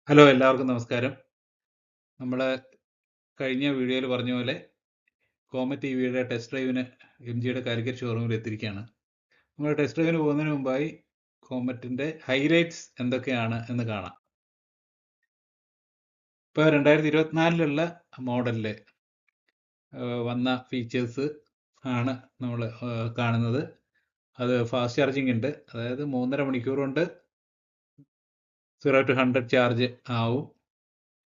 Hello, എല്ലാവർക്കും നമസ്കാരം. നമ്മൾ കഴിഞ്ഞ വീഡിയോയിൽ പറഞ്ഞ പോലെ കോമറ്റ് ടിവിയുടെ ടെസ്റ്റ് ഡ്രൈവിന് എം.ജിയുടെ കാലിക്കറ്റ് ഷോറൂമിൽ എത്തിയിരിക്കുകയാണ്. നമ്മൾ ടെസ്റ്റ് ഡ്രൈവിന് പോകുന്നതിന് മുമ്പായി കോമറ്റിൻ്റെ ഹൈലൈറ്റ്സ് എന്തൊക്കെയാണ് എന്ന് കാണാം. ഇപ്പോൾ 2024 മോഡലിൽ വന്ന ഫീച്ചേഴ്സ് ആണ് നമ്മൾ കാണുന്നത്. അത് ഫാസ്റ്റ് ചാർജിങ് ഉണ്ട്, അതായത് 3.5 മണിക്കൂർ കൊണ്ട് 0 to 100 ചാർജ് ആവും.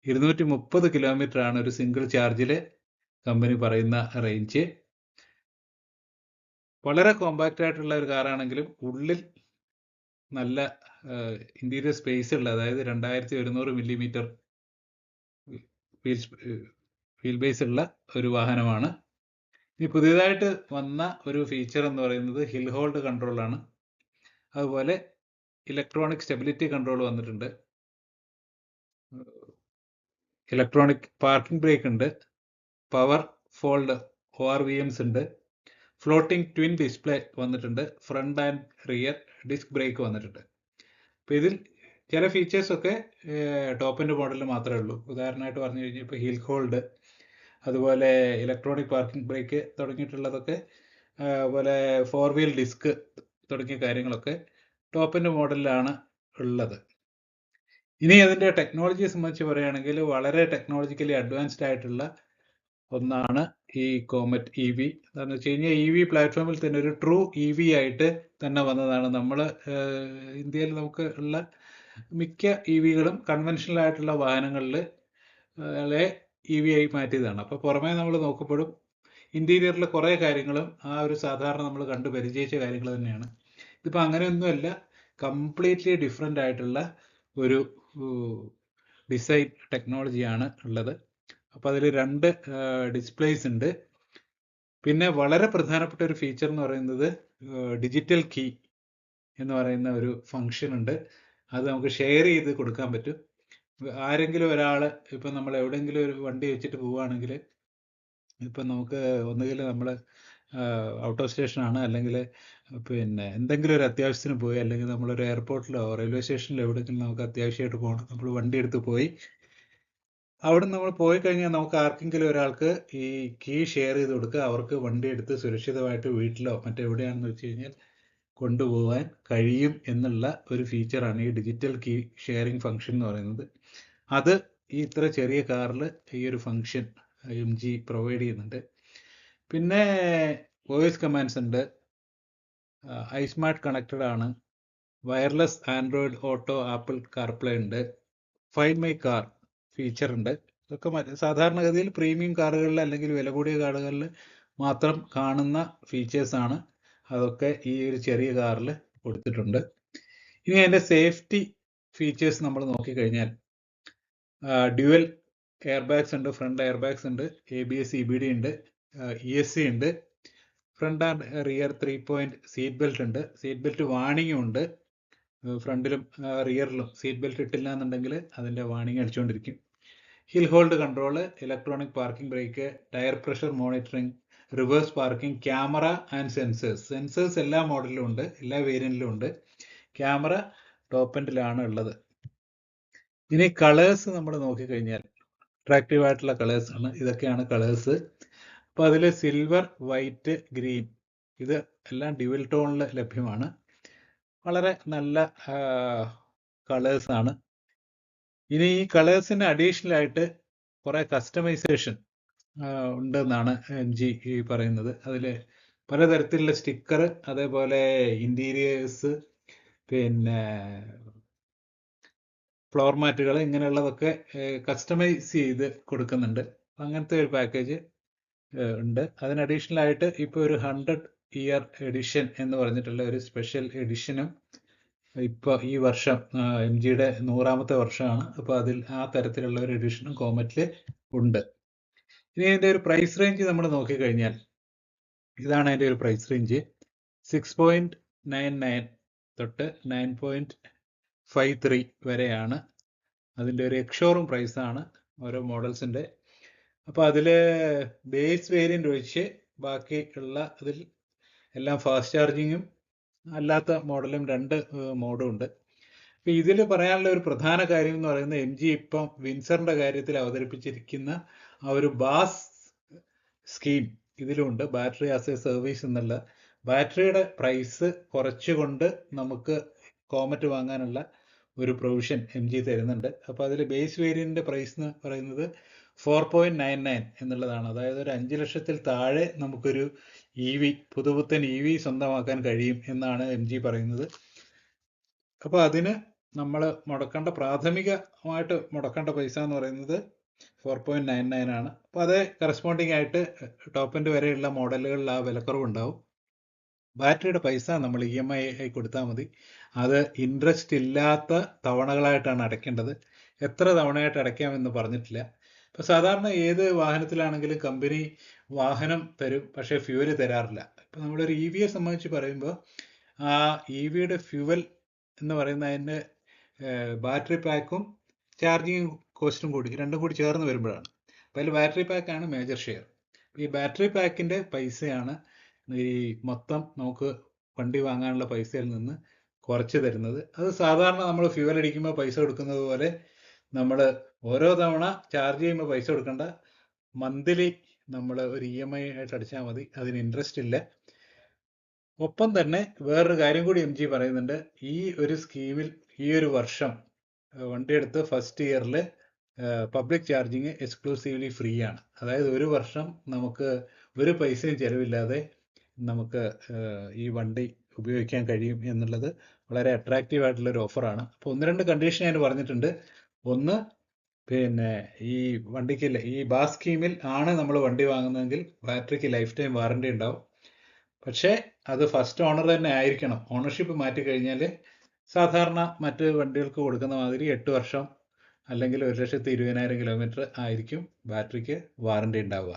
230 കിലോമീറ്റർ ആണ് ഒരു സിംഗിൾ ചാർജിൽ കമ്പനി പറയുന്ന റേഞ്ച്. വളരെ കോമ്പാക്റ്റ് ആയിട്ടുള്ള ഒരു കാറാണെങ്കിലും ഉള്ളിൽ നല്ല ഇന്റീരിയർ സ്പേസ് ഉള്ള, അതായത് 2100 മില്ലിമീറ്റർ വീൽ ബേസ് ഉള്ള ഒരു വാഹനമാണ്. ഇനി പുതിയതായിട്ട് വന്ന ഒരു ഫീച്ചർ എന്ന് പറയുന്നത് ഹിൽ ഹോൾഡ് കൺട്രോൾ ആണ്. അതുപോലെ ഇലക്ട്രോണിക് സ്റ്റെബിലിറ്റി കൺട്രോൾ വന്നിട്ടുണ്ട്, ഇലക്ട്രോണിക് പാർക്കിംഗ് ബ്രേക്ക് ഉണ്ട്, പവർ ഫോൾഡ് ORVMs ഉണ്ട്, ഫ്ലോട്ടിംഗ് ട്വിൻ ഡിസ്പ്ലേ വന്നിട്ടുണ്ട്, front and rear disc brake വന്നിട്ടുണ്ട്. അപ്പോൾ ഇതിൽ ചില ഫീച്ചേഴ്സൊക്കെ ടോപ്പ് എൻഡ് മോഡലിൽ മാത്രമേ ഉള്ളൂ. ഉദാഹരണമായിട്ട് പറഞ്ഞു കഴിഞ്ഞാൽ ഇപ്പോൾ ഹീൽ ഹോൾഡ്, അതുപോലെ ഇലക്ട്രോണിക് പാർക്കിംഗ് ബ്രേക്ക് തുടങ്ങിയിട്ടുള്ളതൊക്കെ, അതുപോലെ 4 വീൽ ഡിസ്ക് തുടങ്ങിയ കാര്യങ്ങളൊക്കെ ടോപ്പ് എൻഡ് മോഡലിലാണ് ഉള്ളത്. ഇനി അതിൻ്റെ ടെക്നോളജിയെ സംബന്ധിച്ച് പറയുകയാണെങ്കിൽ വളരെ ടെക്നോളജിക്കലി അഡ്വാൻസ്ഡ് ആയിട്ടുള്ള ഒന്നാണ് ഈ കോമറ്റ് EV. എന്താണെന്ന് വെച്ച് കഴിഞ്ഞാൽ EV പ്ലാറ്റ്ഫോമിൽ തന്നെ ഒരു ട്രൂ EV ആയിട്ട് തന്നെ വന്നതാണ്. നമ്മൾ ഇന്ത്യയിൽ നമുക്ക് ഉള്ള മിക്ക EVകളും കൺവെൻഷണൽ ആയിട്ടുള്ള വാഹനങ്ങളിൽ EV ആയി മാറ്റിയതാണ്. അപ്പോൾ പുറമേ നമ്മൾ നോക്കുമ്പോഴും ഇൻറ്റീരിയറിൽ കുറേ കാര്യങ്ങളും ആ ഒരു സാധാരണ നമ്മൾ കണ്ട് പരിചയിച്ച കാര്യങ്ങൾ തന്നെയാണ്. ഇതിപ്പോൾ അങ്ങനെയൊന്നുമല്ല, കംപ്ലീറ്റ്ലി ഡിഫറെൻ്റ് ആയിട്ടുള്ള ഒരു ഡിസൈൻ ടെക്നോളജിയാണ് ഉള്ളത്. അപ്പോൾ അതിൽ 2 ഡിസ്പ്ലേസ് ഉണ്ട്. പിന്നെ വളരെ പ്രധാനപ്പെട്ട ഒരു ഫീച്ചർ എന്ന് പറയുന്നത് ഡിജിറ്റൽ കീ എന്ന് പറയുന്ന ഒരു ഫങ്ഷൻ ഉണ്ട്. അത് നമുക്ക് ഷെയർ ചെയ്ത് കൊടുക്കാൻ പറ്റും. ആരെങ്കിലും ഒരാൾ, ഇപ്പം നമ്മൾ എവിടെയെങ്കിലും ഒരു വണ്ടി വെച്ചിട്ട് പോവുകയാണെങ്കിൽ, ഇപ്പം നമുക്ക് ഒന്നുകിൽ നമ്മൾ ഔട്ട് ഓഫ് സ്റ്റേഷനാണ്, അല്ലെങ്കിൽ പിന്നെ എന്തെങ്കിലും ഒരു അത്യാവശ്യത്തിന് പോയി, അല്ലെങ്കിൽ നമ്മളൊരു എയർപോർട്ടിലോ റെയിൽവേ സ്റ്റേഷനിലോ എവിടെയെങ്കിലും നമുക്ക് അത്യാവശ്യമായിട്ട് പോകണം, നമ്മൾ വണ്ടി എടുത്ത് പോയി അവിടെ നമ്മൾ പോയി കഴിഞ്ഞാൽ നമുക്ക് ആർക്കെങ്കിലും ഒരാൾക്ക് ഈ കീ ഷെയർ ചെയ്ത് കൊടുക്കുക, അവർക്ക് വണ്ടി എടുത്ത് സുരക്ഷിതമായിട്ട് വീട്ടിലോ മറ്റെവിടെയാണെന്ന് വെച്ച് കഴിഞ്ഞാൽ കൊണ്ടുപോകാൻ കഴിയും എന്നുള്ള ഒരു ഫീച്ചറാണ് ഈ ഡിജിറ്റൽ കീ ഷെയറിംഗ് ഫംഗ്ഷൻ എന്ന് പറയുന്നത്. അത് ഈ ഇത്ര ചെറിയ കാറിൽ ഈ ഒരു ഫംഗ്ഷൻ MG പ്രൊവൈഡ് ചെയ്യുന്നുണ്ട്. പിന്നെ വോയിസ് കമാൻഡ്സ് ഉണ്ട്, iSmart കണക്റ്റഡ് ആണ്, wireless Android auto apple CarPlay ഉണ്ട്, ഫൈൻഡ് മൈ കാർ ഫീച്ചർ ഉണ്ട്. ഇതൊക്കെ സാധാരണഗതിയിൽ പ്രീമിയം കാറുകളിൽ അല്ലെങ്കിൽ വില കൂടിയ കാറുകളിൽ മാത്രം കാണുന്ന ഫീച്ചേഴ്സാണ്. അതൊക്കെ ഈ ഒരു ചെറിയ കാറിൽ കൊടുത്തിട്ടുണ്ട്. ഇനി അതിൻ്റെ സേഫ്റ്റി ഫീച്ചേഴ്സ് നമ്മൾ നോക്കിക്കഴിഞ്ഞാൽ ഡ്യുവൽ എയർ ബാഗ്സ് ഉണ്ട്, ഫ്രണ്ട് എയർ ബാഗ്സ് ഉണ്ട്, ABS EBD ഉണ്ട്, ESC ഉണ്ട്, front and rear 3 point seat belt ഉണ്ട്, സീറ്റ് ബെൽറ്റ് വാണിംഗും ഉണ്ട്. ഫ്രണ്ടിലും റിയറിലും സീറ്റ് ബെൽറ്റ് ഇട്ടില്ല എന്നുണ്ടെങ്കിൽ അതിൻ്റെ വാണിംഗ് അടിച്ചുകൊണ്ടിരിക്കും. Hill hold control, electronic parking brake, tyre pressure monitoring, reverse parking, camera and sensors എല്ലാ മോഡലിലും ഉണ്ട്, എല്ലാ വേരിയൻറ്റിലും ഉണ്ട്. ക്യാമറ ടോപ്പ് എൻഡിലാണ് ഉള്ളത്. ഇനി കളേഴ്സ് നമ്മൾ നോക്കിക്കഴിഞ്ഞാൽ അട്രാക്റ്റീവ് ആയിട്ടുള്ള കളേഴ്സ് ആണ്. ഇതൊക്കെയാണ് കളേഴ്സ്. അപ്പോൾ അതിൽ സിൽവർ, വൈറ്റ്, ഗ്രീൻ, ഇത് എല്ലാം ഡ്യുവൽ ടോണിൽ ലഭ്യമാണ്. വളരെ നല്ല കളേഴ്സാണ്. ഇനി ഈ കളേഴ്സിന് അഡീഷണൽ ആയിട്ട് കുറേ കസ്റ്റമൈസേഷൻ ഉണ്ടെന്നാണ് MG പറയുന്നത്. അതിൽ പലതരത്തിലുള്ള സ്റ്റിക്കർ, അതേപോലെ ഇൻറ്റീരിയേഴ്സ്, പിന്നെ ഫ്ലോർ മാറ്റുകൾ, ഇങ്ങനെയുള്ളതൊക്കെ കസ്റ്റമൈസ് ചെയ്ത് കൊടുക്കുന്നുണ്ട്. അങ്ങനത്തെ ഒരു പാക്കേജ് ഉണ്ട്. അതിന് അഡീഷണൽ ആയിട്ട് ഇപ്പോൾ ഒരു 100 ഇയർ എഡിഷൻ എന്ന് പറഞ്ഞിട്ടുള്ള ഒരു സ്പെഷ്യൽ എഡിഷനും ഇപ്പോൾ ഈ വർഷം MGയുടെ 100ാമത്തെ വർഷമാണ്. അപ്പോൾ അതിൽ ആ തരത്തിലുള്ള ഒരു എഡിഷനും കോമറ്റിൽ ഉണ്ട്. ഇനി അതിൻ്റെ ഒരു പ്രൈസ് റേഞ്ച് നമ്മൾ നോക്കിക്കഴിഞ്ഞാൽ ഇതാണ് അതിൻ്റെ ഒരു പ്രൈസ് റേഞ്ച്. 6.99 തൊട്ട് 9.53 വരെയാണ് അതിൻ്റെ ഒരു എക്സ്ഷോറൂം പ്രൈസാണ് ഓരോ മോഡൽസിൻ്റെ. അപ്പോൾ അതിൽ ബേസ് വേരിയൻ്റ് ഒഴിച്ച് ബാക്കി ഉള്ള അതിൽ എല്ലാം ഫാസ്റ്റ് ചാർജിങ്ങും അല്ലാത്ത മോഡലും 2 മോഡും ഉണ്ട്. ഇപ്പം ഇതിൽ പറയാനുള്ള ഒരു പ്രധാന കാര്യം എന്ന് പറയുന്നത് എം ജി ഇപ്പം വിൻസറിൻ്റെ കാര്യത്തിൽ അവതരിപ്പിച്ചിരിക്കുന്ന ആ ഒരു ബാസ് സ്കീം ഇതിലുണ്ട്. ബാറ്ററി ആസ് എ സർവീസ് എന്നുള്ള ബാറ്ററിയുടെ പ്രൈസ് കുറച്ചുകൊണ്ട് നമുക്ക് കോമറ്റ് വാങ്ങാനുള്ള ഒരു പ്രൊവിഷൻ എം ജി തരുന്നുണ്ട്. അപ്പോൾ അതിൽ ബേസ് വേരിയൻറ്റിൻ്റെ പ്രൈസ് എന്ന് പറയുന്നത് 4.99 എന്നുള്ളതാണ്. അതായത് ഒരു 5 ലക്ഷത്തിൽ താഴെ നമുക്കൊരു പുതുപുത്തൻ സ്വന്തമാക്കാൻ കഴിയും എന്നാണ് എം ജി പറയുന്നത്. അപ്പോൾ അതിന് നമ്മൾ പ്രാഥമികമായിട്ട് മുടക്കേണ്ട പൈസ എന്ന് പറയുന്നത് 4.99 ആണ്. അപ്പോൾ അതേ കറസ്പോണ്ടിങ് ആയിട്ട് ടോപ്പ് എൻഡ് വരെയുള്ള മോഡലുകളിൽ ആ വിലക്കുറവുണ്ടാവും. ബാറ്ററിയുടെ പൈസ നമ്മൾ EMI ആയി കൊടുത്താൽ മതി. അത് ഇൻട്രസ്റ്റ് ഇല്ലാത്ത തവണകളായിട്ടാണ് അടയ്ക്കേണ്ടത്. എത്ര തവണയായിട്ട് അടയ്ക്കാമെന്ന് പറഞ്ഞിട്ടില്ല. ഇപ്പോൾ സാധാരണ ഏത് വാഹനത്തിലാണെങ്കിലും കമ്പനി വാഹനം തരും, പക്ഷേ ഫ്യൂവല് തരാറില്ല. ഇപ്പോൾ നമ്മളൊരു EVയെ സംബന്ധിച്ച് പറയുമ്പോൾ ആ EVയുടെ ഫ്യൂവൽ എന്ന് പറയുന്ന അതിൻ്റെ ബാറ്ററി പാക്കും ചാർജിങ് കോസ്റ്റും കൂടി രണ്ടും കൂടി ചേർന്ന് വരുമ്പോഴാണ്. അപ്പോൾ അതിൽ ബാറ്ററി പാക്കാണ് മേജർ ഷെയർ. ഈ ബാറ്ററി പാക്കിൻ്റെ പൈസയാണ് ഈ മൊത്തം നമുക്ക് വണ്ടി വാങ്ങാനുള്ള പൈസയിൽ നിന്ന് കുറച്ച് തരുന്നത്. അത് സാധാരണ നമ്മൾ ഫ്യൂവൽ അടിക്കുമ്പോൾ പൈസ കൊടുക്കുന്നത് പോലെ നമ്മൾ ഓരോ തവണ ചാർജ് ചെയ്യുമ്പോൾ പൈസ കൊടുക്കേണ്ട, മന്ത്ലി നമ്മൾ ഒരു EMI ആയിട്ട് അടിച്ചാൽ മതി. അതിന് ഇൻട്രസ്റ്റ് ഇല്ല. ഒപ്പം തന്നെ വേറൊരു കാര്യം കൂടി എം ജി പറയുന്നുണ്ട്. ഈ ഒരു സ്കീമിൽ ഈ ഒരു വർഷം വണ്ടി എടുത്ത് ഫസ്റ്റ് ഇയറിൽ പബ്ലിക് ചാർജിങ് എക്സ്ക്ലൂസീവ്ലി ഫ്രീ ആണ്. അതായത് ഒരു വർഷം നമുക്ക് ഒരു പൈസയും ചിലവില്ലാതെ നമുക്ക് ഈ വണ്ടി ഉപയോഗിക്കാൻ കഴിയും എന്നുള്ളത് വളരെ അട്രാക്റ്റീവ് ആയിട്ടുള്ളൊരു ഓഫറാണ്. അപ്പോൾ 1-2 കണ്ടീഷൻ ഞാൻ പറഞ്ഞിട്ടുണ്ട്. ഒന്ന്, പിന്നെ ഈ വണ്ടിക്ക് ഈ ബാസ് സ്കീമിൽ ആണ് നമ്മൾ വണ്ടി വാങ്ങുന്നതെങ്കിൽ ബാറ്ററിക്ക് ലൈഫ് ടൈം വാറണ്ടി ഉണ്ടാവും. പക്ഷേ അത് ഫസ്റ്റ് ഓണർ തന്നെ ആയിരിക്കണം. ഓണർഷിപ്പ് മാറ്റിക്കഴിഞ്ഞാൽ സാധാരണ മറ്റ് വണ്ടികൾക്ക് കൊടുക്കുന്ന മാതിരി 8 വർഷം അല്ലെങ്കിൽ 1,20,000 കിലോമീറ്റർ ആയിരിക്കും ബാറ്ററിക്ക് വാറണ്ടി ഉണ്ടാവുക.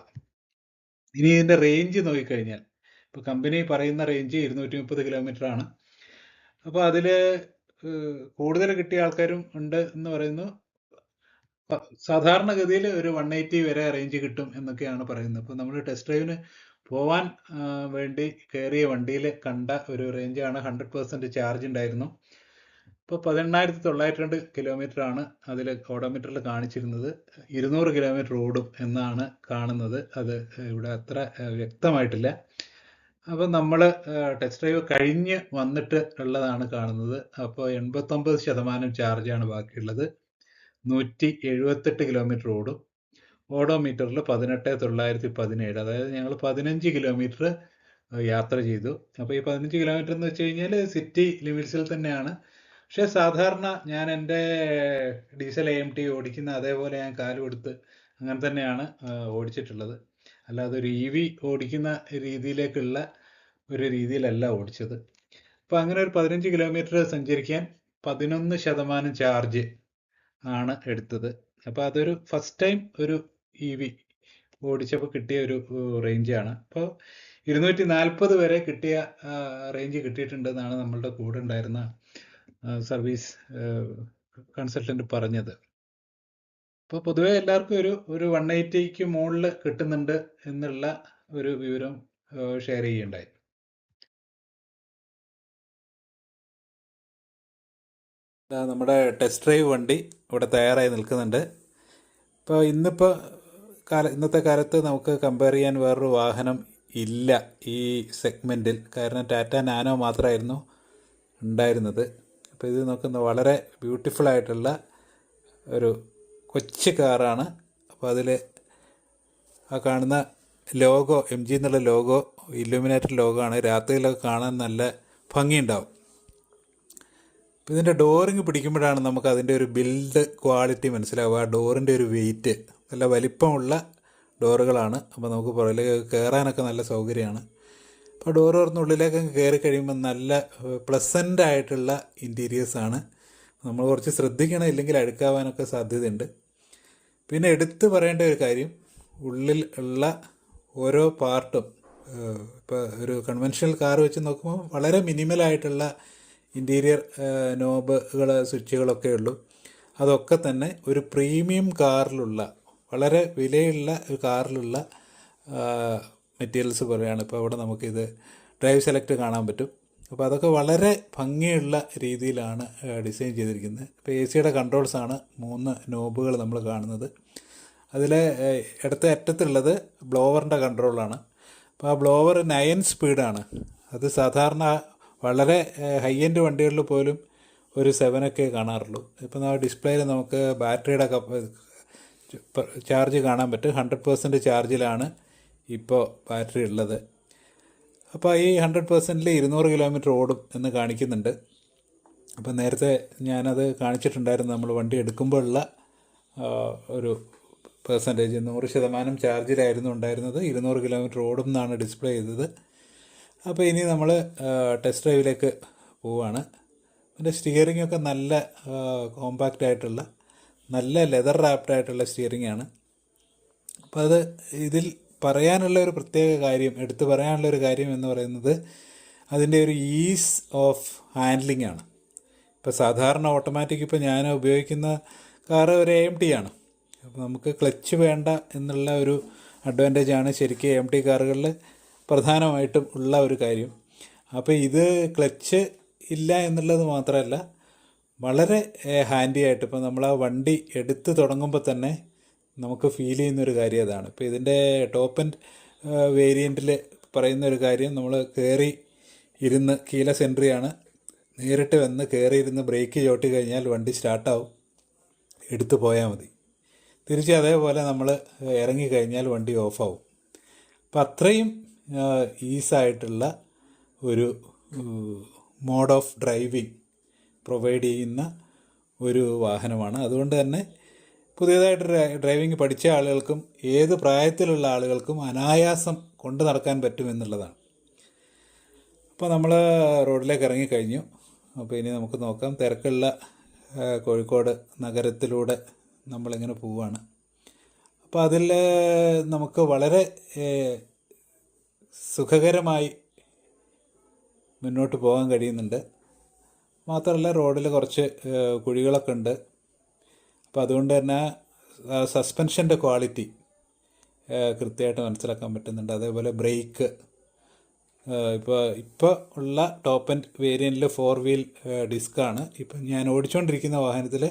ഇനി ഇതിൻ്റെ റേഞ്ച് നോക്കിക്കഴിഞ്ഞാൽ ഇപ്പോൾ കമ്പനി പറയുന്ന റേഞ്ച് 230 കിലോമീറ്റർ ആണ്. അപ്പോൾ അതിൽ കൂടുതൽ കിട്ടിയ ആൾക്കാരും ഉണ്ട് എന്ന് പറയുന്നു. സാധാരണഗതിയിൽ ഒരു 180 വരെ റേഞ്ച് കിട്ടും എന്നൊക്കെയാണ് പറയുന്നത്. അപ്പോൾ നമ്മൾ ടെസ്റ്റ് ഡ്രൈവിന് പോവാൻ വേണ്ടി കയറിയ വണ്ടിയിൽ കണ്ട ഒരു റേഞ്ചാണ്. 100% ചാർജ് ഉണ്ടായിരുന്നു. ഇപ്പോൾ 18,902 കിലോമീറ്റർ ആണ് അതിൽ ഓഡോമീറ്ററിൽ കാണിച്ചിരുന്നത്. 200 കിലോമീറ്റർ ഓടും എന്നാണ് കാണുന്നത്. അത് ഇവിടെ അത്ര വ്യക്തമായിട്ടില്ല. അപ്പോൾ നമ്മൾ ടെസ്റ്റ് ഡ്രൈവ് കഴിഞ്ഞ് വന്നിട്ട് ഉള്ളതാണ് കാണുന്നത്. അപ്പോൾ 89% ചാർജാണ് ബാക്കിയുള്ളത്. 178 കിലോമീറ്റർ ഓടും. ഓഡോമീറ്ററിൽ 18,917. അതായത് ഞങ്ങൾ 15 കിലോമീറ്റർ യാത്ര ചെയ്തു. അപ്പോൾ ഈ 15 കിലോമീറ്റർ എന്ന് വെച്ച് കഴിഞ്ഞാൽ സിറ്റി ലിമിറ്റ്സിൽ തന്നെയാണ്. പക്ഷേ സാധാരണ ഞാൻ എൻ്റെ ഡീസൽ AMT ഓടിക്കുന്ന അതേപോലെ ഞാൻ കാല് കൊടുത്ത് അങ്ങനെ തന്നെയാണ് ഓടിച്ചിട്ടുള്ളത്. അല്ലാതെ ഒരു EV ഓടിക്കുന്ന രീതിയിലേക്കുള്ള ഒരു രീതിയിലല്ല ഓടിച്ചത്. അപ്പോൾ അങ്ങനെ ഒരു 15 കിലോമീറ്റർ സഞ്ചരിക്കാൻ 11% ചാർജ് ആണ് എടുത്തത്. അപ്പോൾ അതൊരു ഫസ്റ്റ് ടൈം ഒരു EV ഓടിച്ചപ്പോൾ കിട്ടിയ ഒരു റേഞ്ചാണ്. അപ്പോൾ 240 വരെ കിട്ടിയ റേഞ്ച് കിട്ടിയിട്ടുണ്ടെന്നാണ് നമ്മളുടെ കൂടെ ഉണ്ടായിരുന്ന സർവീസ് കൺസൾട്ടൻ്റ് പറഞ്ഞത്. അപ്പോൾ പൊതുവേ എല്ലാവർക്കും ഒരു 180ക്ക് മുകളിൽ കിട്ടുന്നുണ്ട് എന്നുള്ള ഒരു വിവരം ഷെയർ ചെയ്യുകയുണ്ടായി. നമ്മുടെ ടെസ്റ്റ് ഡ്രൈവ് വണ്ടി ഇവിടെ തയ്യാറായി നിൽക്കുന്നുണ്ട്. ഇപ്പോൾ ഇന്നത്തെ കാലത്ത് നമുക്ക് കമ്പയർ ചെയ്യാൻ വേറൊരു വാഹനം ഇല്ല ഈ സെഗ്മെൻറ്റിൽ. കാരണം ടാറ്റ നാനോ മാത്രമായിരുന്നു ഉണ്ടായിരുന്നത്. അപ്പോൾ ഇത് നോക്കുന്ന വളരെ ബ്യൂട്ടിഫുൾ ആയിട്ടുള്ള ഒരു കൊച്ചു കാറാണ്. അപ്പോൾ അതിൽ ആ കാണുന്ന ലോഗോ, MG എന്നുള്ള ലോഗോ ഇല്ലുമിനേറ്റഡ് ലോഗോ ആണ്. രാത്രിയിലൊക്കെ കാണാൻ നല്ല ഭംഗിയുണ്ടാവും. അപ്പോൾ ഇതിൻ്റെ ഡോറിങ് പിടിക്കുമ്പോഴാണ് നമുക്ക് അതിൻ്റെ ഒരു ബിൽഡ് ക്വാളിറ്റി മനസ്സിലാവുക. ആ ഡോറിൻ്റെ ഒരു വെയിറ്റ്, നല്ല വലിപ്പമുള്ള ഡോറുകളാണ്. അപ്പോൾ നമുക്ക് പുറകിലേക്ക് കയറാനൊക്കെ നല്ല സൗകര്യമാണ്. അപ്പോൾ ഡോർ തുറന്ന് ഉള്ളിലേക്ക് കയറി കഴിയുമ്പോൾ നല്ല പ്ലസൻ്റ് ആയിട്ടുള്ള ഇൻറ്റീരിയേഴ്സാണ്. നമ്മൾ കുറച്ച് ശ്രദ്ധിക്കണം, ഇല്ലെങ്കിൽ അഴുക്കാവാനൊക്കെ സാധ്യതയുണ്ട്. പിന്നെ എടുത്തു പറയേണ്ട ഒരു കാര്യം, ഉള്ളിൽ ഉള്ള ഓരോ പാർട്ടും ഇപ്പോൾ ഒരു കൺവെൻഷണൽ കാർ വെച്ച് നോക്കുമ്പോൾ വളരെ മിനിമലായിട്ടുള്ള ഇൻറ്റീരിയർ നോബുകൾ, സ്വിച്ചുകളൊക്കെ ഉള്ളൂ. അതൊക്കെ തന്നെ ഒരു പ്രീമിയം കാറിലുള്ള, വളരെ വിലയുള്ള ഒരു കാറിലുള്ള മെറ്റീരിയൽസ് പോലെയാണ്. ഇപ്പോൾ അവിടെ നമുക്കിത് ഡ്രൈവ് സെലക്ട് കാണാൻ പറ്റും. അപ്പോൾ അതൊക്കെ വളരെ ഭംഗിയുള്ള രീതിയിലാണ് ഡിസൈൻ ചെയ്തിരിക്കുന്നത്. ഇപ്പോൾ എ സിയുടെ കൺട്രോൾസാണ് 3 നോബുകൾ നമ്മൾ കാണുന്നത്. അതിൽ ഇടത്തെ അറ്റത്തുള്ളത് ബ്ലോവറിൻ്റെ കൺട്രോളാണ്. അപ്പോൾ ആ ബ്ലോവർ 9 സ്പീഡാണ്. അത് സാധാരണ വളരെ ഹൈ എൻഡ് വണ്ടികളിൽ പോലും ഒരു 7 കാണാറുള്ളൂ. ഇപ്പോൾ ആ ഡിസ്പ്ലേയിൽ നമുക്ക് ബാറ്ററിയുടെ ചാർജ് കാണാൻ പറ്റും. 100% ചാർജിലാണ് ഇപ്പോൾ ബാറ്ററി ഉള്ളത്. അപ്പോൾ ഈ 100%ൽ 200 കിലോമീറ്റർ ഓടും എന്ന് കാണിക്കുന്നുണ്ട്. അപ്പോൾ നേരത്തെ ഞാനത് കാണിച്ചിട്ടുണ്ടായിരുന്നു. നമ്മൾ വണ്ടി എടുക്കുമ്പോഴുള്ള ഒരു പെർസെൻറ്റേജ് 100% ചാർജിലായിരുന്നു ഉണ്ടായിരുന്നത്. 200 കിലോമീറ്റർ ഓടും എന്നാണ് ഡിസ്പ്ലേ ചെയ്തത്. അപ്പോൾ ഇനി നമ്മൾ ടെസ്റ്റ് ഡ്രൈവിലേക്ക് പോവുകയാണ്. അതിൻ്റെ സ്റ്റിയറിംഗ് ഒക്കെ നല്ല കോമ്പാക്റ്റ് ആയിട്ടുള്ള നല്ല ലെതർ റാപ്ഡായിട്ടുള്ള സ്റ്റിയറിംഗ് ആണ്. അപ്പോൾ അത് ഇതിൽ പറയാനുള്ള ഒരു പ്രത്യേക കാര്യം, എടുത്തു പറയാനുള്ള ഒരു കാര്യം എന്ന് പറയുന്നത് അതിൻ്റെ ഒരു ഈസ് ഓഫ് ഹാൻഡ്ലിംഗ് ആണ്. ഇപ്പോൾ സാധാരണ ഓട്ടോമാറ്റിക് ഇപ്പോൾ ഞാൻ ഉപയോഗിക്കുന്ന കാറ് ഒരു AMT ആണ്. അപ്പോൾ നമുക്ക് ക്ലച്ച് വേണ്ട എന്നുള്ള ഒരു അഡ്വാൻറ്റേജാണ് ശരിക്കും AMT കാറുകളിൽ പ്രധാനമായിട്ടും ഉള്ള ഒരു കാര്യം. അപ്പോൾ ഇത് ക്ലച്ച് ഇല്ല എന്നുള്ളത് മാത്രമല്ല, വളരെ ഹാൻഡി ആയിട്ട് ഇപ്പോൾ നമ്മൾ ആ വണ്ടി എടുത്ത് തുടങ്ങുമ്പോൾ തന്നെ നമുക്ക് ഫീൽ ചെയ്യുന്നൊരു കാര്യം അതാണ്. ഇപ്പോൾ ഇതിൻ്റെ ടോപ്പ് ആൻഡ് വേരിയൻറ്റിൽ പറയുന്ന ഒരു കാര്യം, നമ്മൾ കയറി ഇരുന്ന് കീലെസ് എൻട്രിയാണ്, നേരിട്ട് വന്ന് കയറി ഇരുന്ന് ബ്രേക്ക് ചവിട്ടി കഴിഞ്ഞാൽ വണ്ടി സ്റ്റാർട്ടാവും, എടുത്തു പോയാൽ മതി. തിരിച്ച് അതേപോലെ നമ്മൾ ഇറങ്ങിക്കഴിഞ്ഞാൽ വണ്ടി ഓഫാവും. അപ്പം അത്രയും ഈസായിട്ടുള്ള ഒരു മോഡ് ഓഫ് ഡ്രൈവിംഗ് പ്രൊവൈഡ് ചെയ്യുന്ന ഒരു വാഹനമാണ്. അതുകൊണ്ട് തന്നെ പുതിയതായിട്ട് ഡ്രൈവിംഗ് പഠിച്ച ആളുകൾക്കും ഏത് പ്രായത്തിലുള്ള ആളുകൾക്കും അനായാസം കൊണ്ടു നടക്കാൻ പറ്റുമെന്നുള്ളതാണ്. അപ്പോൾ നമ്മൾ റോഡിലേക്ക് ഇറങ്ങിക്കഴിഞ്ഞു. അപ്പോൾ ഇനി നമുക്ക് നോക്കാം. തിരക്കുള്ള കോഴിക്കോട് നഗരത്തിലൂടെ നമ്മളിങ്ങനെ പോവുകയാണ്. അപ്പോൾ അതിൽ നമുക്ക് വളരെ സുഖകരമായി മുന്നോട്ട് പോകാൻ കഴിയുന്നുണ്ട്. മാത്രമല്ല റോഡിൽ കുറച്ച് കുഴികളൊക്കെ ഉണ്ട്. അപ്പോൾ അതുകൊണ്ട് തന്നെ സസ്പെൻഷൻ്റെ ക്വാളിറ്റി കൃത്യമായിട്ട് മനസ്സിലാക്കാൻ പറ്റുന്നുണ്ട്. അതേപോലെ ബ്രേക്ക് ഇപ്പോൾ ഉള്ള ടോപ്പ് ആൻഡ് വേരിയൻറ്റിൽ 4 വീൽ ഡിസ്ക്കാണ്. ഇപ്പം ഞാൻ ഓടിച്ചുകൊണ്ടിരിക്കുന്ന വാഹനത്തിൽ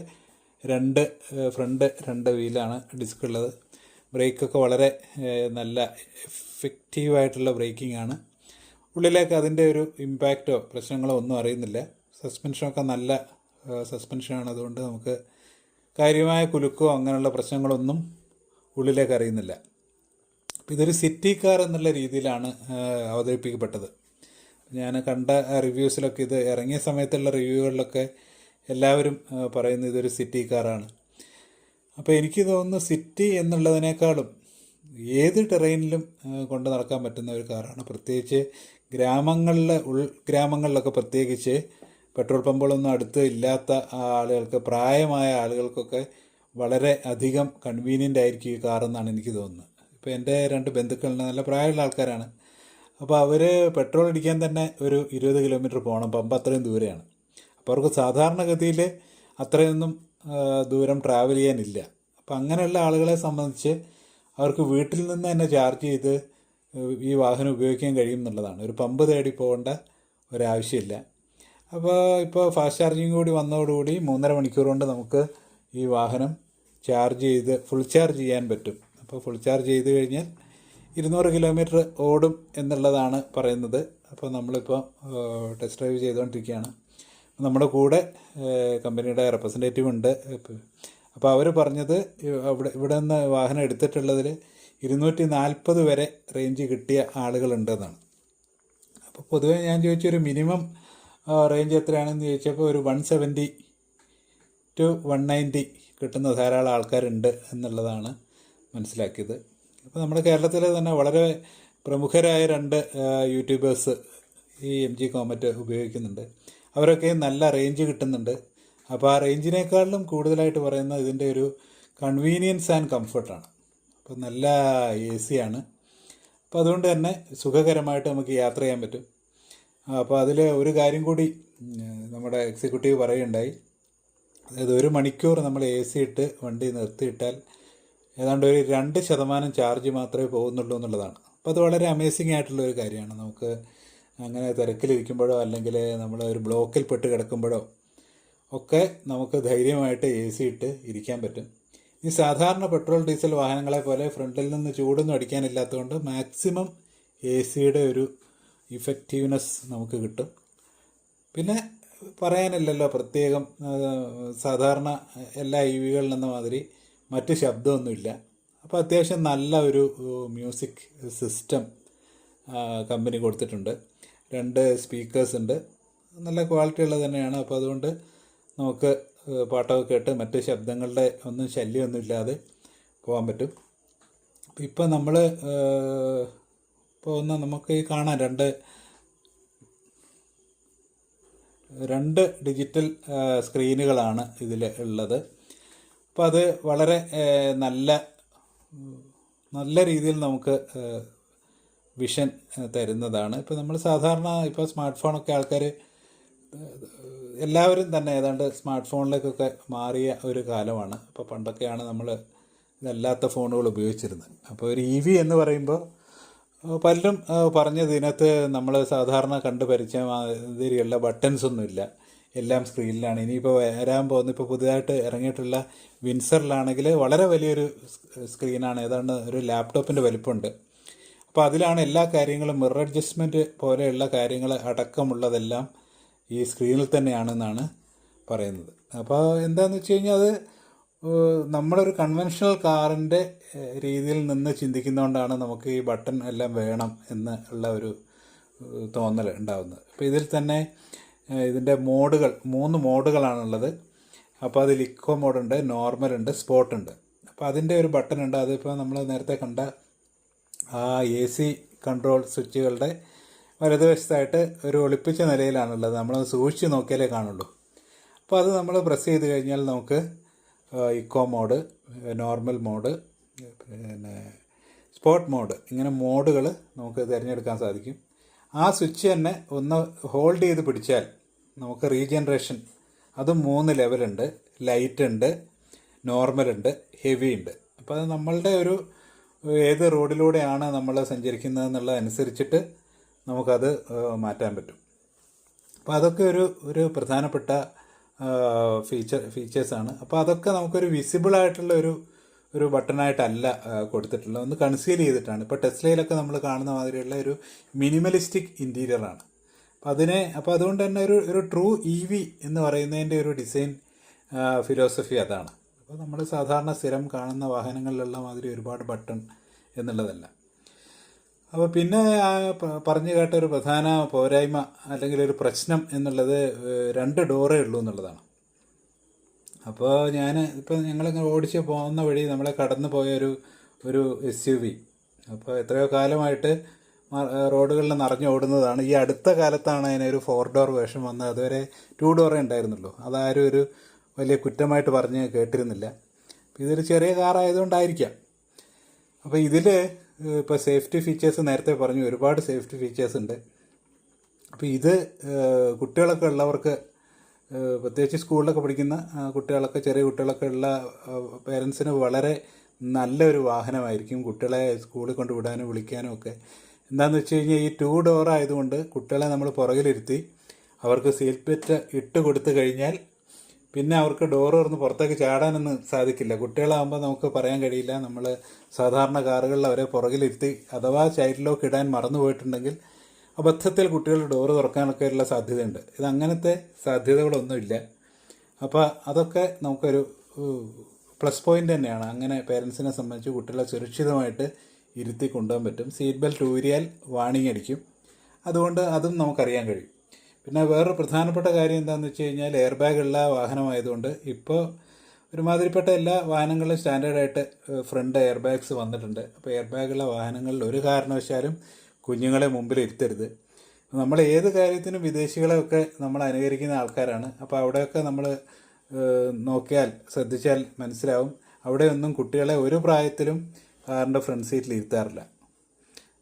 ഫ്രണ്ട് 2 വീലാണ് ഡിസ്ക് ഉള്ളത്. ബ്രേക്കൊക്കെ വളരെ നല്ല എഫക്റ്റീവായിട്ടുള്ള ബ്രേക്കിംഗ് ആണ്. ഉള്ളിലേക്ക് അതിൻ്റെ ഒരു ഇമ്പാക്റ്റോ പ്രശ്നങ്ങളോ ഒന്നും അറിയുന്നില്ല. സസ്പെൻഷനൊക്കെ നല്ല സസ്പെൻഷനാണ്. അതുകൊണ്ട് നമുക്ക് കാര്യമായ കുലുക്കോ അങ്ങനെയുള്ള പ്രശ്നങ്ങളൊന്നും ഉള്ളിലേക്ക് അറിയുന്നില്ല. അപ്പോൾ ഇതൊരു സിറ്റി കാർ എന്നുള്ള രീതിയിലാണ് അവതരിപ്പിക്കപ്പെട്ടത്. ഞാൻ കണ്ട റിവ്യൂസിലൊക്കെ, ഇത് ഇറങ്ങിയ സമയത്തുള്ള റിവ്യൂകളിലൊക്കെ എല്ലാവരും പറയുന്നത് ഇതൊരു സിറ്റി കാറാണ്. അപ്പോൾ എനിക്ക് തോന്നുന്നു സിറ്റി എന്നുള്ളതിനേക്കാളും ഏത് ടെറൈനിലും കൊണ്ട് നടക്കാൻ പറ്റുന്ന ഒരു കാറാണ്. പ്രത്യേകിച്ച് ഉൾഗ്രാമങ്ങളിലൊക്കെ പ്രത്യേകിച്ച് പെട്രോൾ പമ്പുകളൊന്നും അടുത്ത് ഇല്ലാത്ത ആളുകൾക്ക്, പ്രായമായ ആളുകൾക്കൊക്കെ വളരെ അധികം കൺവീനിയൻ്റ് ആയിരിക്കും ഈ കാറെന്നാണ് എനിക്ക് തോന്നുന്നത്. ഇപ്പോൾ എൻ്റെ 2 ബന്ധുക്കളുണ്ട്, നല്ല പ്രായമുള്ള ആൾക്കാരാണ്. അപ്പോൾ അവർ പെട്രോൾ അടിക്കാൻ തന്നെ ഒരു 20 കിലോമീറ്റർ പോകണം. പമ്പ് അത്രയും ദൂരെയാണ്. അപ്പോൾ അവർക്ക് സാധാരണഗതിയിൽ അത്രയൊന്നും ദൂരം ട്രാവൽ ചെയ്യാനില്ല. അപ്പോൾ അങ്ങനെയുള്ള ആളുകളെ സംബന്ധിച്ച് അവർക്ക് വീട്ടിൽ നിന്ന് തന്നെ ചാർജ് ചെയ്ത് ഈ വാഹനം ഉപയോഗിക്കാൻ കഴിയും എന്നുള്ളതാണ്. ഒരു പമ്പ് തേടി പോകേണ്ട ഒരാവശ്യമില്ല. അപ്പോൾ ഇപ്പോൾ ഫാസ്റ്റ് ചാർജിങ് കൂടി വന്നതോടുകൂടി 3.5 മണിക്കൂർ കൊണ്ട് നമുക്ക് ഈ വാഹനം ചാർജ് ചെയ്ത് ഫുൾ ചാർജ് ചെയ്യാൻ പറ്റും. അപ്പോൾ ഫുൾ ചാർജ് ചെയ്ത് കഴിഞ്ഞാൽ 200 കിലോമീറ്റർ ഓടും എന്നുള്ളതാണ് പറയുന്നത്. അപ്പോൾ നമ്മളിപ്പോൾ ടെസ്റ്റ് ഡ്രൈവ് ചെയ്തുകൊണ്ടിരിക്കുകയാണ്. നമ്മുടെ കൂടെ കമ്പനിയുടെ റെപ്രസെൻറ്റേറ്റീവ് ഉണ്ട്. അപ്പോൾ അവർ പറഞ്ഞത് ഇവിടെ നിന്ന് വാഹനം എടുത്തിട്ടുള്ളതിൽ 240 വരെ റേഞ്ച് കിട്ടിയ ആളുകളുണ്ടെന്നാണ്. അപ്പോൾ പൊതുവേ ഞാൻ ചോദിച്ചൊരു മിനിമം റേഞ്ച് എത്രയാണെന്ന് ചോദിച്ചപ്പോൾ ഒരു 170 to 190 കിട്ടുന്ന ധാരാളം ആൾക്കാരുണ്ട് എന്നുള്ളതാണ് മനസ്സിലാക്കിയത്. അപ്പോൾ നമ്മുടെ കേരളത്തിൽ തന്നെ വളരെ പ്രമുഖരായ 2 യൂട്യൂബേഴ്സ് ഈ MG കോമറ്റ് ഉപയോഗിക്കുന്നുണ്ട്. അവരൊക്കെ നല്ല റേഞ്ച് കിട്ടുന്നുണ്ട്. അപ്പോൾ ആ റേഞ്ചിനേക്കാളിലും കൂടുതലായിട്ട് പറയുന്നത് ഇതിൻ്റെ ഒരു കൺവീനിയൻസ് ആൻഡ് കംഫർട്ടാണ്. അപ്പോൾ നല്ല AC ആണ്. അപ്പോൾ അതുകൊണ്ട് തന്നെ സുഖകരമായിട്ട് നമുക്ക് യാത്ര ചെയ്യാൻ പറ്റും. അപ്പോൾ അതിൽ ഒരു കാര്യം കൂടി നമ്മുടെ എക്സിക്യൂട്ടീവ് പറയുകയുണ്ടായി. അതായത് 1 മണിക്കൂർ നമ്മൾ AC ഇട്ട് വണ്ടി നിർത്തിയിട്ടാൽ ഏതാണ്ട് ഒരു 2% ചാർജ് മാത്രമേ പോകുന്നുള്ളൂ എന്നുള്ളതാണ്. അപ്പോൾ അത് വളരെ അമേസിംഗ് ആയിട്ടുള്ളൊരു കാര്യമാണ്. നമുക്ക് അങ്ങനെ തിരക്കിലിരിക്കുമ്പോഴോ അല്ലെങ്കിൽ നമ്മൾ ഒരു ബ്ലോക്കിൽ പെട്ട് കിടക്കുമ്പോഴോ ഒക്കെ നമുക്ക് ധൈര്യമായിട്ട് എ സി ഇട്ട് ഇരിക്കാൻ പറ്റും. ഈ സാധാരണ പെട്രോൾ ഡീസൽ വാഹനങ്ങളെ പോലെ ഫ്രണ്ടിൽ നിന്ന് ചൂടൊന്നും അടിക്കാനില്ലാത്തതുകൊണ്ട് മാക്സിമം എ സിയുടെ ഒരു ഇഫക്റ്റീവ്നെസ് നമുക്ക് കിട്ടും. പിന്നെ പറയാനില്ലല്ലോ പ്രത്യേകം, സാധാരണ എല്ലാ ഇ വികളിൽ നിന്ന മാതിരി മറ്റ് ശബ്ദമൊന്നുമില്ല. അപ്പോൾ അത്യാവശ്യം നല്ല ഒരു മ്യൂസിക് സിസ്റ്റം കമ്പനി കൊടുത്തിട്ടുണ്ട്. 2 സ്പീക്കേഴ്സ് ഉണ്ട്, നല്ല ക്വാളിറ്റി ഉള്ളത് തന്നെയാണ്. അപ്പോൾ അതുകൊണ്ട് നമുക്ക് പാട്ടൊക്കെ കേട്ട് മറ്റ് ശബ്ദങ്ങളുടെ ഒന്നും ശല്യമൊന്നും ഇല്ലാതെ പോകാൻ പറ്റും. ഇപ്പം നമ്മൾ പോകുന്ന നമുക്ക് ഈ കാണാൻ രണ്ട് ഡിജിറ്റൽ സ്ക്രീനുകളാണ് ഇതിൽ ഉള്ളത്. അപ്പോൾ അത് വളരെ നല്ല രീതിയിൽ നമുക്ക് വിഷൻ തരുന്നതാണ്. ഇപ്പോൾ നമ്മൾ സാധാരണ ഇപ്പോൾ സ്മാർട്ട് ഫോണൊക്കെ ആൾക്കാർ എല്ലാവരും തന്നെ ഏതാണ്ട് സ്മാർട്ട് ഫോണിലേക്കൊക്കെ മാറിയ ഒരു കാലമാണ്. ഇപ്പോൾ പണ്ടൊക്കെയാണ് നമ്മൾ ഇതല്ലാത്ത ഫോണുകൾ ഉപയോഗിച്ചിരുന്നത്. അപ്പോൾ ഒരു ഇ വി എന്ന് പറയുമ്പോൾ പലരും പറഞ്ഞത് ഇതിനകത്ത് നമ്മൾ സാധാരണ കണ്ടു പരിചയം മാതിരിയുള്ള ബട്ടൺസ് ഒന്നുമില്ല, എല്ലാം സ്ക്രീനിലാണ്. ഇനിയിപ്പോൾ വരാൻ പോകുന്ന ഇപ്പോൾ പുതിയതായിട്ട് ഇറങ്ങിയിട്ടുള്ള വിൻസറിലാണെങ്കിൽ വളരെ വലിയൊരു സ്ക്രീനാണ്, ഏതാണ്ട് ഒരു ലാപ്ടോപ്പിൻ്റെ വലിപ്പമുണ്ട്. അപ്പോൾ അതിലാണ് എല്ലാ കാര്യങ്ങളും, മിറർ അഡ്ജസ്റ്റ്മെൻറ്റ് പോലെയുള്ള കാര്യങ്ങൾ അടക്കമുള്ളതെല്ലാം ഈ സ്ക്രീനിൽ തന്നെയാണെന്നാണ് പറയുന്നത്. അപ്പോൾ എന്താണെന്ന് വെച്ച് കഴിഞ്ഞാൽ അത് നമ്മളൊരു കൺവെൻഷണൽ കാറിൻ്റെ രീതിയിൽ നിന്ന് ചിന്തിക്കുന്നതുകൊണ്ടാണ് നമുക്ക് ഈ ബട്ടൺ എല്ലാം വേണം എന്ന് ഉള്ള ഒരു തോന്നൽ ഉണ്ടാകുന്നത്. അപ്പോൾ ഇതിൽ തന്നെ ഇതിൻ്റെ മോഡുകൾ 3 മോഡുകളാണുള്ളത്. അപ്പോൾ അതിൽ ഇക്കോ മോഡുണ്ട്, നോർമലുണ്ട്, സ്പോർട്ടുണ്ട്. അപ്പോൾ അതിൻ്റെ ഒരു ബട്ടൺ ഉണ്ട്. അതിപ്പോൾ നമ്മൾ നേരത്തെ കണ്ട ആ എ സി കൺട്രോൾ സ്വിച്ചുകളുടെ വലതുവശത്തായിട്ട് ഒരു ഒളിപ്പിച്ച നിലയിലാണുള്ളത്. നമ്മൾ സൂക്ഷിച്ച് നോക്കിയാലേ കാണുള്ളൂ. അപ്പോൾ അത് നമ്മൾ പ്രസ് ചെയ്ത് കഴിഞ്ഞാൽ നമുക്ക് ഇക്കോ മോഡ്, നോർമൽ മോഡ്, പിന്നെ സ്പോർട്ട് മോഡ്, ഇങ്ങനെ മോഡുകൾ നമുക്ക് തിരഞ്ഞെടുക്കാൻ സാധിക്കും. ആ സ്വിച്ച് തന്നെ ഒന്ന് ഹോൾഡ് ചെയ്ത് പിടിച്ചാൽ നമുക്ക് റീജനറേഷൻ, അതും 3 ലെവലുണ്ട്. ലൈറ്റ് ഉണ്ട്, നോർമലുണ്ട്, ഹെവി ഉണ്ട്. അപ്പോൾ അത് നമ്മളുടെ ഒരു ഏത് റോഡിലൂടെയാണ് നമ്മൾ സഞ്ചരിക്കുന്നതെന്നുള്ളതനുസരിച്ചിട്ട് നമുക്കത് മാറ്റാൻ പറ്റും. അപ്പോൾ അതൊക്കെ ഒരു പ്രധാനപ്പെട്ട ഫീച്ചേഴ്സാണ്. അപ്പോൾ അതൊക്കെ നമുക്കൊരു വിസിബിളായിട്ടുള്ള ഒരു ബട്ടണായിട്ടല്ല കൊടുത്തിട്ടുള്ളത്, ഒന്ന് കൺസീൽ ചെയ്തിട്ടാണ്. ഇപ്പോൾ ടെസ്ലയിലൊക്കെ നമ്മൾ കാണുന്ന മാതിരിയുള്ള ഒരു മിനിമലിസ്റ്റിക് ഇൻറ്റീരിയറാണ്. അപ്പോൾ അതുകൊണ്ട് തന്നെ ഒരു ട്രൂ ഇ വി എന്ന് പറയുന്നതിൻ്റെ ഒരു ഡിസൈൻ ഫിലോസഫി അതാണ്. അപ്പോൾ നമ്മൾ സാധാരണ സ്ഥിരം കാണുന്ന വാഹനങ്ങളിലുള്ള മാതിരി ഒരുപാട് ബട്ടൺ എന്നുള്ളതല്ല. അപ്പോൾ പിന്നെ പറഞ്ഞു കേട്ട ഒരു പ്രധാന പോരായ്മ അല്ലെങ്കിൽ ഒരു പ്രശ്നം എന്നുള്ളത് 2 ഡോറേ ഉള്ളൂ എന്നുള്ളതാണ്. അപ്പോൾ ഇപ്പോൾ ഞങ്ങളിങ്ങനെ ഓടിച്ച് പോകുന്ന വഴി നമ്മളെ കടന്നു പോയ ഒരു SUV, അപ്പോൾ എത്രയോ കാലമായിട്ട് റോഡുകളിൽ നിറഞ്ഞോടുന്നതാണ്. ഈ അടുത്ത കാലത്താണ് അതിനൊരു 4 ഡോർ വേഷം വന്നത്. അതുവരെ 2 ഡോറേ ഉണ്ടായിരുന്നുള്ളൂ. അതാരും ഒരു വലിയ കുറ്റമായിട്ട് പറഞ്ഞ് കേട്ടിരുന്നില്ല. ഇതൊരു ചെറിയ കാറായതുകൊണ്ടായിരിക്കാം. അപ്പോൾ ഇതിൽ ഇപ്പോൾ സേഫ്റ്റി ഫീച്ചേഴ്സ് നേരത്തെ പറഞ്ഞു, ഒരുപാട് സേഫ്റ്റി ഫീച്ചേഴ്സ് ഉണ്ട്. അപ്പോൾ ഇത് കുട്ടികളൊക്കെ ഉള്ളവർക്ക്, പ്രത്യേകിച്ച് സ്കൂളിലൊക്കെ പഠിക്കുന്ന കുട്ടികളൊക്കെ, ചെറിയ കുട്ടികളൊക്കെ ഉള്ള പേരൻസിന് വളരെ നല്ലൊരു വാഹനമായിരിക്കും കുട്ടികളെ സ്കൂളിൽ കൊണ്ട് വിടാനും വിളിക്കാനും ഒക്കെ. എന്താണെന്ന് വെച്ച് കഴിഞ്ഞാൽ ഈ 2 ഡോർ ആയതുകൊണ്ട് കുട്ടികളെ നമ്മൾ പുറകിലിരുത്തി അവർക്ക് സീറ്റ് ബെൽറ്റ് ഇട്ട് കൊടുത്തു കഴിഞ്ഞാൽ പിന്നെ അവർക്ക് ഡോർ തുറന്ന് പുറത്തേക്ക് ചാടാനൊന്നും സാധിക്കില്ല. കുട്ടികളാകുമ്പോൾ നമുക്ക് പറയാൻ കഴിയില്ല. നമ്മൾ സാധാരണ കാറുകളിൽ അവരെ പുറകിലിരുത്തി അഥവാ ചൈൽഡ് ലോക്ക് ഇടാൻ മറന്നു പോയിട്ടുണ്ടെങ്കിൽ അബദ്ധത്തിൽ കുട്ടികൾ ഡോറ് തുറക്കാനൊക്കെ ഉള്ള സാധ്യതയുണ്ട്. ഇതങ്ങനത്തെ സാധ്യതകളൊന്നുമില്ല. അപ്പോൾ അതൊക്കെ നമുക്കൊരു പ്ലസ് പോയിൻ്റ് തന്നെയാണ്. അങ്ങനെ പേരൻസിനെ സംബന്ധിച്ച് കുട്ടികളെ സുരക്ഷിതമായിട്ട് ഇരുത്തി കൊണ്ടുപോകാൻ പറ്റും. സീറ്റ് ബെൽറ്റ് ഊരിയാൽ വാണിംഗ് അടിക്കും. അതുകൊണ്ട് അതും നമുക്കറിയാൻ കഴിയും. പിന്നെ വേറൊരു പ്രധാനപ്പെട്ട കാര്യം എന്താണെന്ന് വെച്ച് കഴിഞ്ഞാൽ എയർ ബാഗുള്ള വാഹനമായതുകൊണ്ട് ഇപ്പോൾ ഒരുമാതിരിപ്പെട്ട എല്ലാ വാഹനങ്ങളിലും സ്റ്റാൻഡേർഡായിട്ട് ഫ്രണ്ട് എയർ ബാഗ്സ് വന്നിട്ടുണ്ട്. അപ്പോൾ എയർ ബാഗുള്ള വാഹനങ്ങളിൽ ഒരു കാരണവശാലും കുഞ്ഞുങ്ങളെ മുമ്പിൽ ഇരുത്തരുത്. നമ്മൾ ഏത് കാര്യത്തിനും വിദേശികളെയൊക്കെ നമ്മൾ അനുകരിക്കുന്ന ആൾക്കാരാണ്. അപ്പോൾ അവിടെയൊക്കെ നമ്മൾ നോക്കിയാൽ ശ്രദ്ധിച്ചാൽ മനസ്സിലാവും, അവിടെയൊന്നും കുട്ടികളെ ഒരു പ്രായത്തിലും കാറിൻ്റെ ഫ്രണ്ട് സീറ്റിൽ ഇരുത്താറില്ല.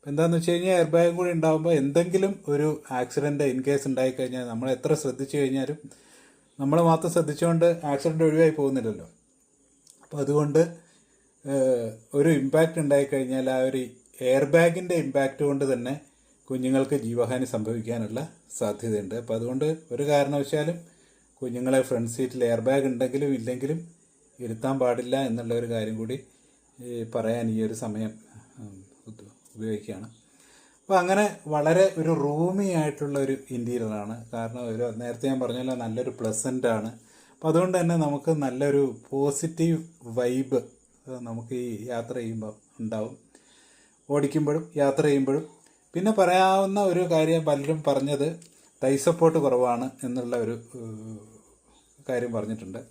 എന്താണെന്ന് വെച്ച് കഴിഞ്ഞാൽ എയർ ബാഗും കൂടി ഉണ്ടാകുമ്പോൾ എന്തെങ്കിലും ഒരു ആക്സിഡൻറ്റ് ഇൻ കേസ് ഉണ്ടായിക്കഴിഞ്ഞാൽ നമ്മൾ എത്ര ശ്രദ്ധിച്ചു കഴിഞ്ഞാലും നമ്മൾ മാത്രം ശ്രദ്ധിച്ചുകൊണ്ട് ആക്സിഡൻറ്റ് ഒഴിവായി പോകുന്നില്ലല്ലോ. അപ്പോൾ അതുകൊണ്ട് ഒരു ഇമ്പാക്റ്റ് ഉണ്ടായിക്കഴിഞ്ഞാൽ ആ ഒരു എയർ ബാഗിൻ്റെ ഇമ്പാക്റ്റ് കൊണ്ട് തന്നെ കുഞ്ഞുങ്ങൾക്ക് ജീവഹാനി സംഭവിക്കാനുള്ള സാധ്യതയുണ്ട്. അപ്പോൾ അതുകൊണ്ട് ഒരു കാരണവശാലും കുഞ്ഞുങ്ങളെ ഫ്രണ്ട് സീറ്റിൽ എയർ ബാഗ് ഉണ്ടെങ്കിലും ഇല്ലെങ്കിലും ഇരുത്താൻ പാടില്ല എന്നുള്ള ഒരു കാര്യം കൂടി പറയാൻ ഈ ഒരു സമയം ഉപയോഗിക്കുകയാണ്. അപ്പോൾ അങ്ങനെ വളരെ ഒരു റൂമി ആയിട്ടുള്ള ഒരു ഇൻറ്റീരിയറാണ്. കാരണം ഒരു നേരത്തെ ഞാൻ പറഞ്ഞല്ലോ നല്ലൊരു പ്ലസൻ്റ് ആണ്. അപ്പോൾ അതുകൊണ്ട് തന്നെ നമുക്ക് നല്ലൊരു പോസിറ്റീവ് വൈബ് നമുക്ക് ഈ യാത്ര ചെയ്യുമ്പോൾ ഉണ്ടാവും, ഓടിക്കുമ്പോഴും യാത്ര ചെയ്യുമ്പോഴും. പിന്നെ പറയാവുന്ന ഒരു കാര്യം പലരും പറഞ്ഞത് തൈ സപ്പോർട്ട് കുറവാണ് എന്നുള്ള ഒരു കാര്യം പറഞ്ഞിട്ടുണ്ട്.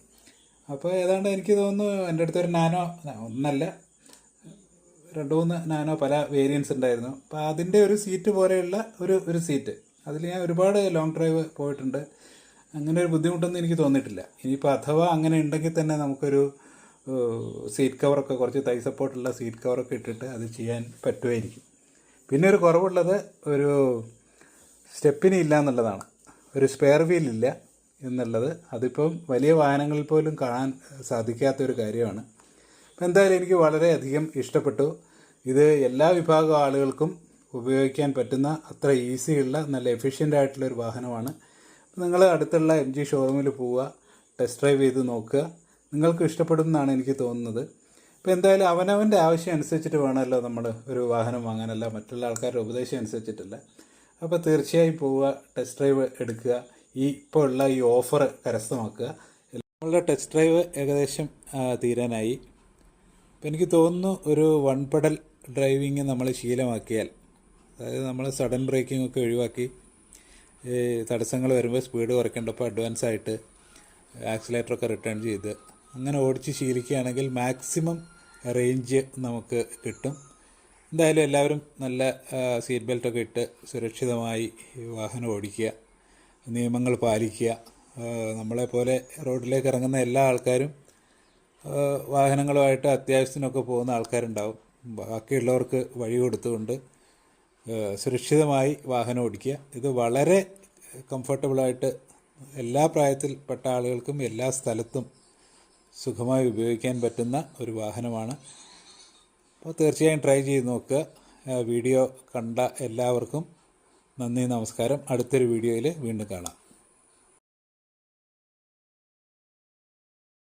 അപ്പോൾ ഏതാണ്ട് എനിക്ക് തോന്നുന്നു എൻ്റെ അടുത്തൊരു നാനോ, ഒന്നല്ല 2-3 നാനോ പല വേരിയൻസ് ഉണ്ടായിരുന്നു. അപ്പോൾ അതിൻ്റെ ഒരു സീറ്റ് പോലെയുള്ള ഒരു സീറ്റ്, അതിൽ ഞാൻ ഒരുപാട് ലോങ് ഡ്രൈവ് പോയിട്ടുണ്ട്. അങ്ങനെ ഒരു ബുദ്ധിമുട്ടൊന്നും എനിക്ക് തോന്നിയിട്ടില്ല. ഇനിയിപ്പോൾ അഥവാ അങ്ങനെ ഉണ്ടെങ്കിൽ തന്നെ നമുക്കൊരു സീറ്റ് കവറൊക്കെ, കുറച്ച് തൈ സപ്പോർട്ടുള്ള സീറ്റ് കവറൊക്കെ ഇട്ടിട്ട് അത് ചെയ്യാൻ പറ്റുമായിരിക്കും. പിന്നെ ഒരു കുറവുള്ളത് ഒരു സ്റ്റെപ്പിനി ഇല്ല എന്നുള്ളതാണ്, ഒരു സ്പെയർ വീൽ ഇല്ല എന്നുള്ളത്. അതിപ്പം വലിയ വാഹനങ്ങളിൽ പോലും കാണാൻ സാധിക്കാത്തൊരു കാര്യമാണ്. അപ്പോൾ എന്തായാലും എനിക്ക് വളരെയധികം ഇഷ്ടപ്പെട്ടു. ഇത് എല്ലാ വിഭാഗം ആളുകൾക്കും ഉപയോഗിക്കാൻ പറ്റുന്ന അത്ര ഈസിയുള്ള നല്ല എഫിഷ്യൻ്റ് ആയിട്ടുള്ളൊരു വാഹനമാണ്. നിങ്ങൾ അടുത്തുള്ള MG ഷോറൂമിൽ പോവുക, ടെസ്റ്റ് ഡ്രൈവ് ചെയ്ത് നോക്കുക, നിങ്ങൾക്ക് ഇഷ്ടപ്പെടും എന്നാണ് എനിക്ക് തോന്നുന്നത്. ഇപ്പോൾ എന്തായാലും അവനവൻ്റെ ആവശ്യം അനുസരിച്ചിട്ട് വേണമല്ലോ നമ്മൾ ഒരു വാഹനം വാങ്ങാനല്ല, മറ്റുള്ള ആൾക്കാരുടെ ഉപദേശം അനുസരിച്ചിട്ടില്ല. അപ്പോൾ തീർച്ചയായും പോവുക, ടെസ്റ്റ് ഡ്രൈവ് എടുക്കുക, ഇപ്പോൾ ഉള്ള ഈ ഓഫർ കരസ്ഥമാക്കുക. നമ്മളുടെ ടെസ്റ്റ് ഡ്രൈവ് ഏകദേശം തീരാനായി. അപ്പോൾ എനിക്ക് തോന്നുന്നു ഒരു 1 പെഡൽ ഡ്രൈവിങ് നമ്മൾ ശീലമാക്കിയാൽ, അതായത് നമ്മൾ സഡൻ ബ്രേക്കിംഗ് ഒക്കെ ഒഴിവാക്കി തടസ്സങ്ങൾ വരുമ്പോൾ സ്പീഡ് കുറയ്ക്കേണ്ടപ്പോൾ അഡ്വാൻസ് ആയിട്ട് ആക്സിലേറ്ററൊക്കെ റിട്ടേൺ ചെയ്ത് അങ്ങനെ ഓടിച്ച് ശീലിക്കുകയാണെങ്കിൽ മാക്സിമം റേഞ്ച് നമുക്ക് കിട്ടും. എന്തായാലും എല്ലാവരും നല്ല സീറ്റ് ബെൽറ്റൊക്കെ ഇട്ട് സുരക്ഷിതമായി വാഹനം ഓടിക്കുക, നിയമങ്ങൾ പാലിക്കുക. നമ്മളെപ്പോലെ റോഡിലേക്ക് ഇറങ്ങുന്ന എല്ലാ ആൾക്കാരും വാഹനങ്ങളുമായിട്ട് അത്യാവശ്യത്തിനൊക്കെ പോകുന്ന ആൾക്കാരുണ്ടാവും. ബാക്കിയുള്ളവർക്ക് വഴി കൊടുത്തുകൊണ്ട് സുരക്ഷിതമായി വാഹനം ഓടിക്കുക. ഇത് വളരെ കംഫർട്ടബിളായിട്ട് എല്ലാ പ്രായത്തിൽപ്പെട്ട ആളുകൾക്കും എല്ലാ സ്ഥലത്തും സുഖമായി ഉപയോഗിക്കാൻ പറ്റുന്ന ഒരു വാഹനമാണ്. അപ്പോൾ തീർച്ചയായും ട്രൈ ചെയ്ത് നോക്കുക. വീഡിയോ കണ്ട എല്ലാവർക്കും നന്ദി, നമസ്കാരം. അടുത്തൊരു വീഡിയോയിൽ വീണ്ടും കാണാം.